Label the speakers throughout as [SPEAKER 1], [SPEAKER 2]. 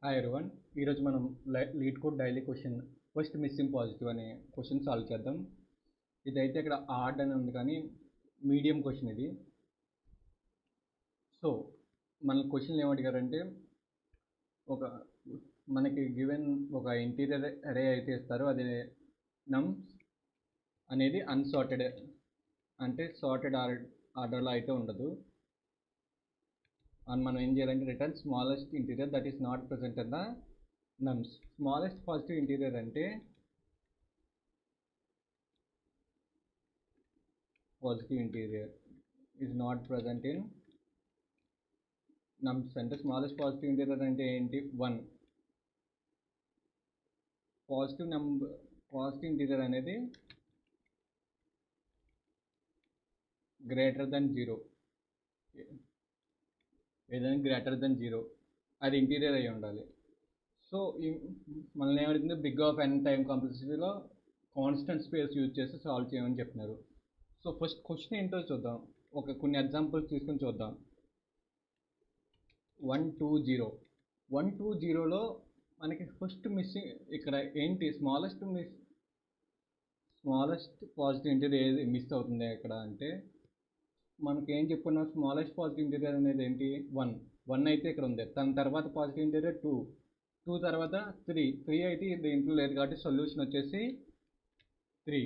[SPEAKER 1] Hi everyone. ఈరోజు మనం lead code daily question first missing positive అనే క్వశ్చన్ సాల్వ్ చేద్దాం. ఇదైతే ఇక్కడ హార్డ్ అని ఉంది కానీ మీడియం క్వశ్చన్ ఇది. సో మన క్వశ్చన్ ఏమడిగారంటే మనకి గివెన్ ఒక ఇంటీరియర్ అరే అయితే ఇస్తారు, అది నమ్స్ అనేది అన్సార్టెడ్ అంటే సార్టెడ్ ఆర్డర్లో అయితే ఉండదు. అండ్ మనం ఏం చేయాలంటే return smallest integer that is not present in the nums. Smallest positive integer అంటే positive integer is not present in nums. అంటే స్మాలెస్ట్ పాజిటివ్ ఇంటీరియర్ అంటే ఏంటి? 1. పాజిటివ్ ఇంటీరియర్ అనేది గ్రేటర్ దెన్ 0, ఏదైనా గ్రేటర్ దెన్ 0 అది ఇంటీరియర్ అయి ఉండాలి. సో మనల్ని ఏమడుతుంది, బిగ్ ఆఫ్ ఎన్ టైం కాంప్లెక్సిటీలో కాన్స్టెంట్ స్పేస్ యూజ్ చేసి సాల్వ్ చేయమని చెప్తున్నారు. సో ఫస్ట్ క్వశ్చన్ ఏంటో చూద్దాం, కొన్ని ఎగ్జాంపుల్స్ తీసుకొని చూద్దాం. 120లో మనకి ఫస్ట్ మిస్సింగ్ ఇక్కడ ఏంటి? స్మాలెస్ట్ పాజిటివ్ ఇంటీరియర్ ఏది మిస్ అవుతుంది ఇక్కడ అంటే మనకి ఏం చెప్పుకున్నాం, స్మాలెస్ట్ పాజిటివ్ ఇంటీరియర్ అనేది ఏంటి? 1 అయితే ఇక్కడ ఉంది. దాని తర్వాత పాజిటివ్ ఇంటీరియర్ 2 తర్వాత 3 అయితే దీంట్లో లేదు కాబట్టి సొల్యూషన్ వచ్చేసి 3.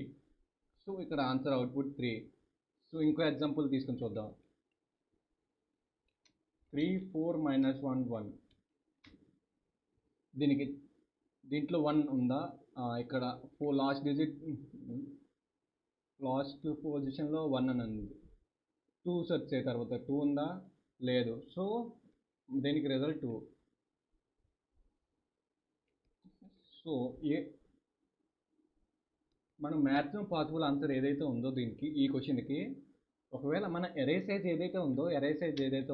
[SPEAKER 1] సో ఇక్కడ ఆన్సర్ అవుట్పుట్ 3. సో ఇంకో ఎగ్జాంపుల్ తీసుకొని చూద్దాం. 3 4 -1 1. దీంట్లో 1 ఉందా? ఇక్కడ లాస్ట్ పొజిషన్లో 1 అని ఉంది. 2 సెర్చ్ చేయ తర్వాత 2 ఉందా? లేదు. సో దీనికి రిజల్ట్ 2. సో మనం మ్యాక్సిమం పాసిబుల్ ఆన్సర్ ఏదైతే ఉందో ఈ క్వశ్చన్కి, ఒకవేళ మన ఎరే సైజ్ ఏదైతే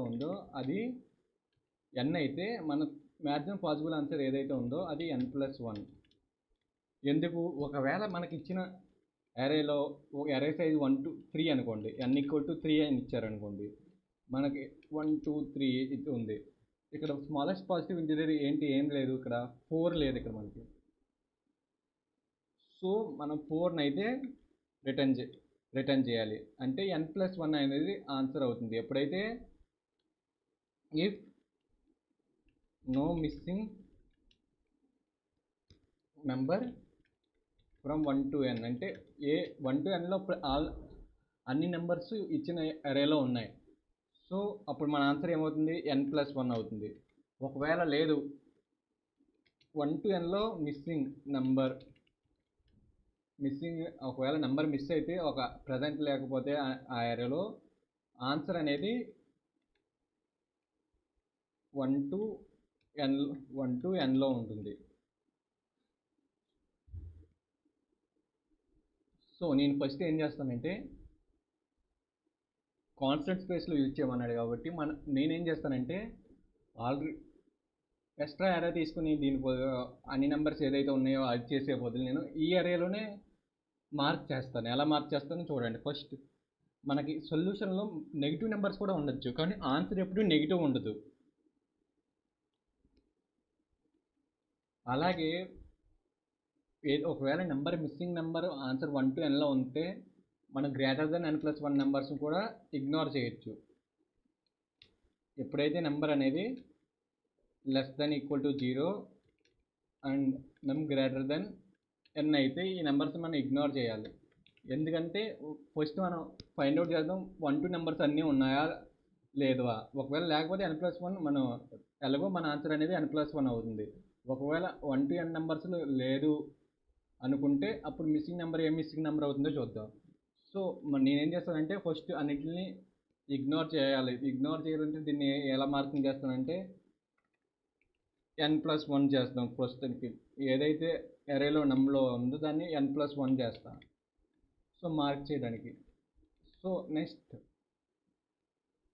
[SPEAKER 1] ఉందో అది n అయితే మన మ్యాక్సిమం పాసిబుల్ ఆన్సర్ ఏదైతే ఉందో అది n+1. ఎందుకు? ఒకవేళ మనకి ఇచ్చిన అరేలో అరే సైజ్ 1 2 3 అనుకోండి, n=3 అని ఇచ్చారనుకోండి, మనకి 1 2 3 ఇది ఉంది. ఇక్కడ స్మాలెస్ట్ పాజిటివ్ ఇంటీరియర్ ఏంటి? ఏం లేదు, ఇక్కడ 4 లేదు ఇక్కడ మనకి. సో మనం 4 అయితే రిటర్న్ చేయాలి. అంటే n+1 అనేది ఆన్సర్ అవుతుంది ఎప్పుడైతే if no missing number from 1 to n. అంటే 1 to nలో అన్ని నెంబర్స్ ఇచ్చిన అరేలో ఉన్నాయి. సో అప్పుడు మన ఆన్సర్ ఏమవుతుంది? n+1 అవుతుంది. ఒకవేళ లేదు, 1 to nలో ఒకవేళ నెంబర్ మిస్ అయితే, ఒక ప్రజెంట్ లేకపోతే ఆ ఏరియాలో ఆన్సర్ అనేది 1 to nలో ఉంటుంది. సో నేను ఫస్ట్ ఏం చేస్తానంటే కాన్స్టెంట్ స్పేస్లో యూజ్ చేయమన్నాడు కాబట్టి నేనేం చేస్తానంటే ఆల్రెడీ ఎక్స్ట్రా అరే తీసుకుని అన్ని నెంబర్స్ ఏదైతే ఉన్నాయో అది చేసే బదులు నేను ఈ అరేలోనే మార్క్ చేస్తాను. ఎలా మార్క్ చేస్తానో చూడండి. ఫస్ట్ మనకి సొల్యూషన్లో నెగిటివ్ నెంబర్స్ కూడా ఉండొచ్చు, కానీ ఆన్సర్ ఎప్పుడు నెగిటివ్ ఉండదు. అలాగే ఒకవేళ మిస్సింగ్ నెంబర్ ఆన్సర్ 1 to nలో ఉంటే మనం గ్రేటర్ దెన్ n+1 నెంబర్స్ కూడా ఇగ్నోర్ చేయొచ్చు. ఎప్పుడైతే నెంబర్ అనేది <= 0 అండ్ నమ్ గ్రేటర్ దెన్ n అయితే ఈ నెంబర్స్ మనం ఇగ్నోర్ చేయాలి. ఎందుకంటే ఫస్ట్ మనం ఫైండ్ అవుట్ చేద్దాం 1 to నెంబర్స్ అన్నీ ఉన్నాయా లేదువా. ఒకవేళ లేకపోతే n+1 మనం ఎలాగో మన ఆన్సర్ అనేది n+1 అవుతుంది. ఒకవేళ 1 to n నెంబర్స్ లేదు అనుకుంటే అప్పుడు మిస్సింగ్ నెంబర్ అవుతుందో చూద్దాం. సో నేనేం చేస్తానంటే ఫస్ట్ అన్నిటిని ఇగ్నోర్ చేయాలంటే దీన్ని ఎలా మార్కింగ్ చేస్తానంటే n+1 చేస్తాం. ప్రస్తుతానికి ఏదైతే అరేలో నెంబర్లో ఉందో దాన్ని n+1 చేస్తాను. సో మార్క్ చేయడానికి. సో నెక్స్ట్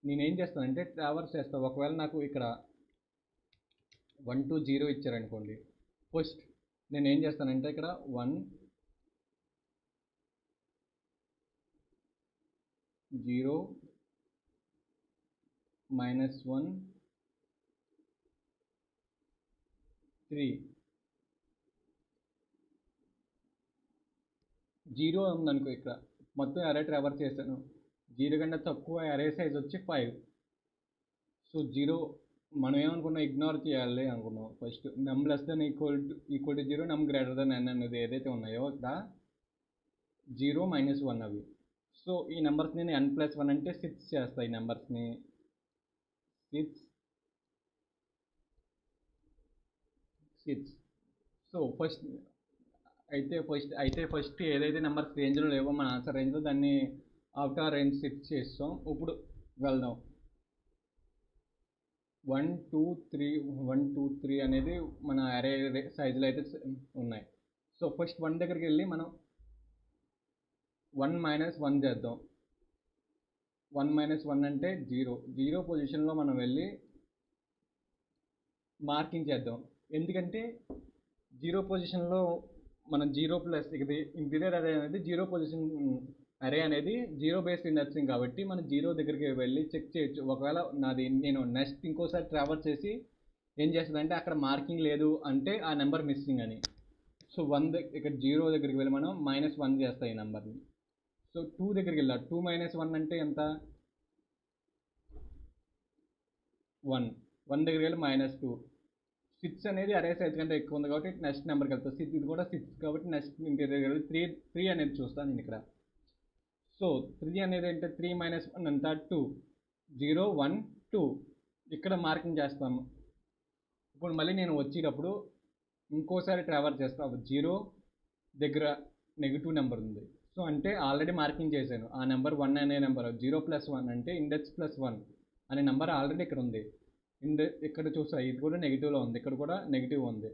[SPEAKER 1] నేనేం చేస్తానంటే ట్రావర్స్ చేస్తాను. ఒకవేళ నాకు ఇక్కడ 1 to 0 ఇచ్చారనుకోండి, ఫస్ట్ నేను ఏం చేస్తానంటే ఇక్కడ 1 0 -1 3 0 ఉందనుకో, ఇక్కడ మొత్తం అరే ట్రావర్స్ చేశాను, 0 కన్నా తక్కువ అరే సైజ్ వచ్చి 5. సో 0 మనం ఏమనుకున్నాం, ఇగ్నోర్ చేయాలి అనుకున్నాం ఫస్ట్. నమ్ లెస్ దెన్ ఈక్వల్ టు 0, నమ్ గ్రేటర్ దెన్ n అనేది ఏదైతే ఉన్నాయో ఇక్కడ 0 - 1 అవి. సో ఈ నెంబర్స్ని నేను n+1 అంటే 6 చేస్తాను. ఈ నెంబర్స్ని 6. సో ఫస్ట్ ఏదైతే నెంబర్స్ రేంజ్లో లేవో మన ఆన్సర్ రేంజ్లో, దాన్ని అవుట్ ఆఫ్ రేంజ్ 6 చేస్తాం. ఇప్పుడు వెళ్దాం. 1 2 3 అనేది మన అరే సైజులో అయితే ఉన్నాయి. సో ఫస్ట్ 1 దగ్గరికి వెళ్ళి మనం 1 - 1 చేద్దాం. 1 - 1 అంటే 0 పొజిషన్లో మనం వెళ్ళి మార్కింగ్ చేద్దాం. ఎందుకంటే 0 పొజిషన్లో మనం 0+ ఇది ఇంటీరియర్ అరే అనేది 0 పొజిషన్ అరే అనేది 0 బేస్డ్ ఇండెక్సింగ్ కాబట్టి మనం 0 దగ్గరికి వెళ్ళి చెక్ చేయొచ్చు. ఒకవేళ నేను నెక్స్ట్ ఇంకోసారి ట్రావెల్ చేసి ఏం చేస్తుందంటే అక్కడ మార్కింగ్ లేదు అంటే ఆ నెంబర్ మిస్సింగ్ అని. సో ఇక్కడ 0 దగ్గరికి వెళ్ళి మనం -1 చేస్తాం ఈ నెంబర్ని. సో 2 దగ్గరికి వెళ్ళా, 2 - 1 అంటే ఎంత, 1 దగ్గరికి వెళ్ళి -2. 6 అనేది అరే సైజ్ కంటే ఎక్కువ ఉంది కాబట్టి నెక్స్ట్ నెంబర్కి వెళ్తాను. ఇది కూడా 6 కాబట్టి నెక్స్ట్ ఇంటీరియర్ వెళ్ళి 3 అనేది చూస్తాను నేను ఇక్కడ. సో 3 అనేది అంటే 3 - 1 ఎంత, 2. 0 1 2 ఇక్కడ మార్కింగ్ చేస్తాము. ఇప్పుడు మళ్ళీ నేను వచ్చేటప్పుడు ఇంకోసారి ట్రావెల్ చేస్తాను. 0 దగ్గర నెగిటివ్ నెంబర్ ఉంది. సో అంటే ఆల్రెడీ మార్కింగ్ చేశాను ఆ నెంబర్ 1 అనే నెంబర్. 0+1 అంటే ఇండెక్స్ +1 అనే నెంబర్ ఆల్రెడీ ఇక్కడ ఉంది. ఇక్కడ చూసా ఇది కూడా నెగిటివ్లో ఉంది, ఇక్కడ కూడా నెగిటివ్ ఉంది.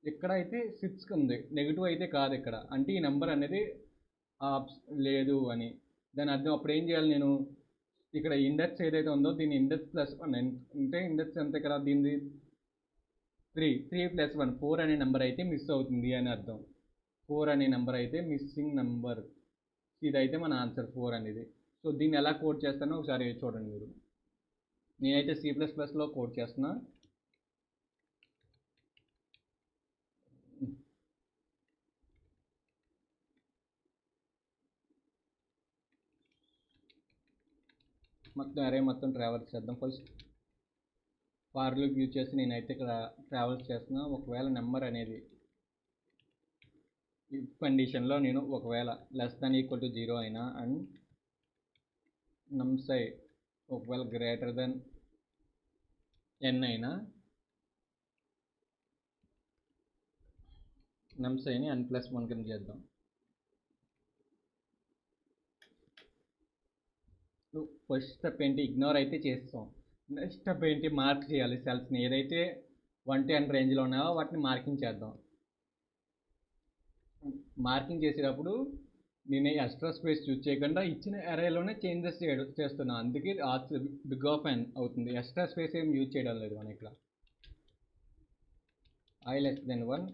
[SPEAKER 1] ఇక్కడ అయితే 6 ఉంది, నెగిటివ్ అయితే కాదు ఇక్కడ. అంటే ఈ నెంబర్ అనేది లేదు అని దాని అర్థం. అప్పుడు ఏం చేయాలి నేను, ఇక్కడ ఇండెక్స్ ఏదైతే ఉందో దీని ఇండెక్స్ +1 అంటే ఇండెక్స్ ఎంత ఇక్కడ, దీనిది 3 + 1 4 అనే నెంబర్ అయితే మిస్ అవుతుంది అని అర్థం. 4 అనే నెంబర్ అయితే మిస్సింగ్ నెంబర్. ఇదైతే మన ఆన్సర్ 4 అనేది. సో దీన్ని ఎలా కోడ్ చేస్తానో ఒకసారి చూడండి మీరు. నేనైతే C++లో కోడ్ చేస్తున్నా. మొత్తం అరే మొత్తం ట్రావెల్స్ చేద్దాం. ఫస్ట్ ఫార్ లూప్ యూజ్ చేసి నేనైతే ఇక్కడ ట్రావెల్స్ చేస్తున్నా. ఒకవేళ నెంబర్ అనేది ఈ కండిషన్లో నేను ఒకవేళ <= 0 అయినా అండ్ నమ్సై ఒకవేళ <= n అయినా నమ్సైని n+1 కింద చేద్దాం. ఫస్ట్ స్టెప్ ఏంటి, ఇగ్నోర్ అయితే చేస్తాం. నెక్స్ట్ స్టెప్ ఏంటి, మార్క్ చేయాలి సెల్స్ని. ఏదైతే 1 to n రేంజ్లో ఉన్నాయో వాటిని మార్కింగ్ చేద్దాం. మార్కింగ్ చేసేటప్పుడు నేను ఎక్స్ట్రా స్పేస్ యూజ్ చేయకుండా ఇచ్చిన అరేలోనే చేంజెస్ చేస్తున్నాను. అందుకే big-O అవుతుంది. ఎక్స్ట్రా స్పేస్ ఏం యూజ్ చేయడం లేదు మనం ఇక్కడ. i<1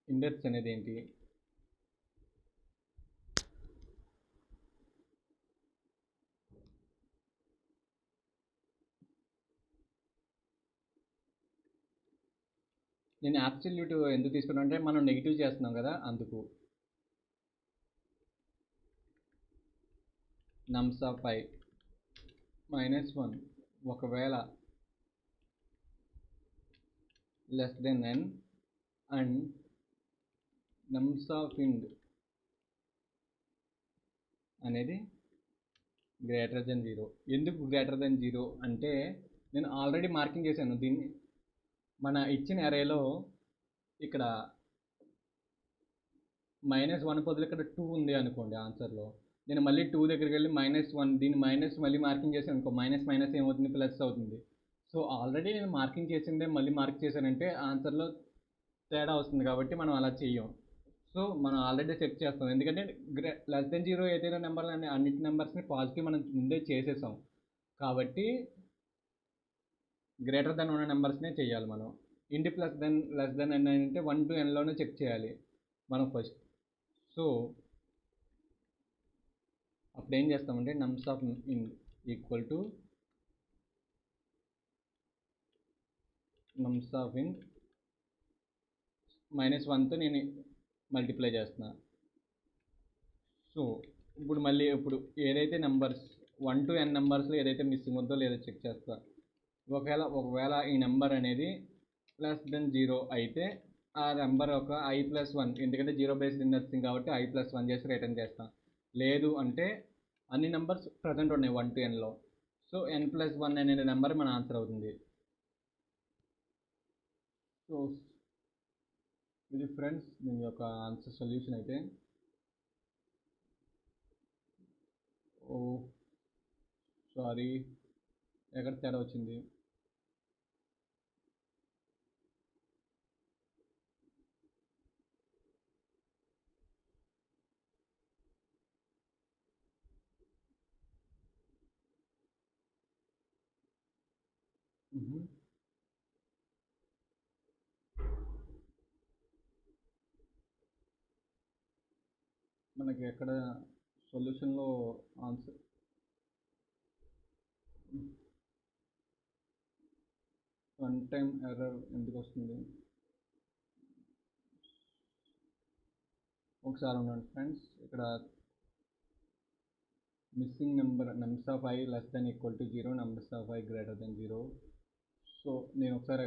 [SPEAKER 1] ఇండెక్స్ అనేది ఏంటి, నేను అబ్సల్యూట్ ఎందుకు తీసుకున్నాను అంటే మనం నెగిటివ్ చేస్తున్నాం కదా అందుకు. nums_i -1 ఒకవేళ n అండ్ nums_int అనేది <0. ఎందుకు <0 అంటే నేను ఆల్రెడీ మార్కింగ్ చేశాను దీన్ని. మన ఇచ్చిన అరేలో ఇక్కడ -1 బదులు ఇక్కడ 2 ఉంది అనుకోండి ఆన్సర్లో. నేను మళ్ళీ 2 దగ్గరికి వెళ్ళి -1 దీన్ని మైనస్ మళ్ళీ మార్కింగ్ చేశాను అనుకో, మైనస్ ఏమవుతుంది, ప్లస్ అవుతుంది. సో ఆల్రెడీ నేను మార్కింగ్ చేసిందే మళ్ళీ మార్క్ చేశానంటే ఆన్సర్లో తేడా వస్తుంది కాబట్టి మనం అలా చెయ్యం. సో మనం ఆల్రెడీ సెట్ చేస్తాం. ఎందుకంటే <0 ఏదైనా నెంబర్ అన్నిటి నెంబర్స్ని పాజిటివ్ మనం ముందే చేసేసాం కాబట్టి <> ఉన్న నెంబర్స్నే చేయాలి మనం. ఇంటి n అంటే 1 to nలోనే చెక్ చేయాలి మనం ఫస్ట్. సో అప్పుడు ఏం చేస్తామంటే nums_in = నమ్స్ ఆఫ్ int -1తో నేను మల్టిప్లై చేస్తున్నా. సో ఇప్పుడు మళ్ళీ ఏదైతే నెంబర్స్ 1 to n నెంబర్స్లో ఏదైతే మిస్సింగ్ ఉందో లేదో చెక్ చేస్తా. ఒకవేళ ఈ నెంబర్ అనేది <0 అయితే ఆ నెంబర్ ఒక i+1, ఎందుకంటే 0 బేస్డ్ ఇన్ నథింగ్ కాబట్టి i+1 చేసి రిటర్న్ చేస్తాం. లేదు అంటే అన్ని నెంబర్స్ ప్రజెంట్ ఉన్నాయి 1 to nలో, సో n+1 అనే నెంబర్ మన ఆన్సర్ అవుతుంది. సో ఇది ఫ్రెండ్స్ దీని యొక్క ఆన్సర్ సొల్యూషన్ అయితే. ఓ సారీ, ఎక్కడ తేడా వచ్చింది? మనకి ఎక్కడ సొల్యూషన్లో ఆన్సర్ వన్ టైం ఎర్రర్ ఎందుకు వస్తుంది? ఒకసారి ఉండండి ఫ్రెండ్స్. ఇక్కడ missing number నమ్స్ of i <= 0, నమ్స్ of i <= 0. So నేను ఒకసారి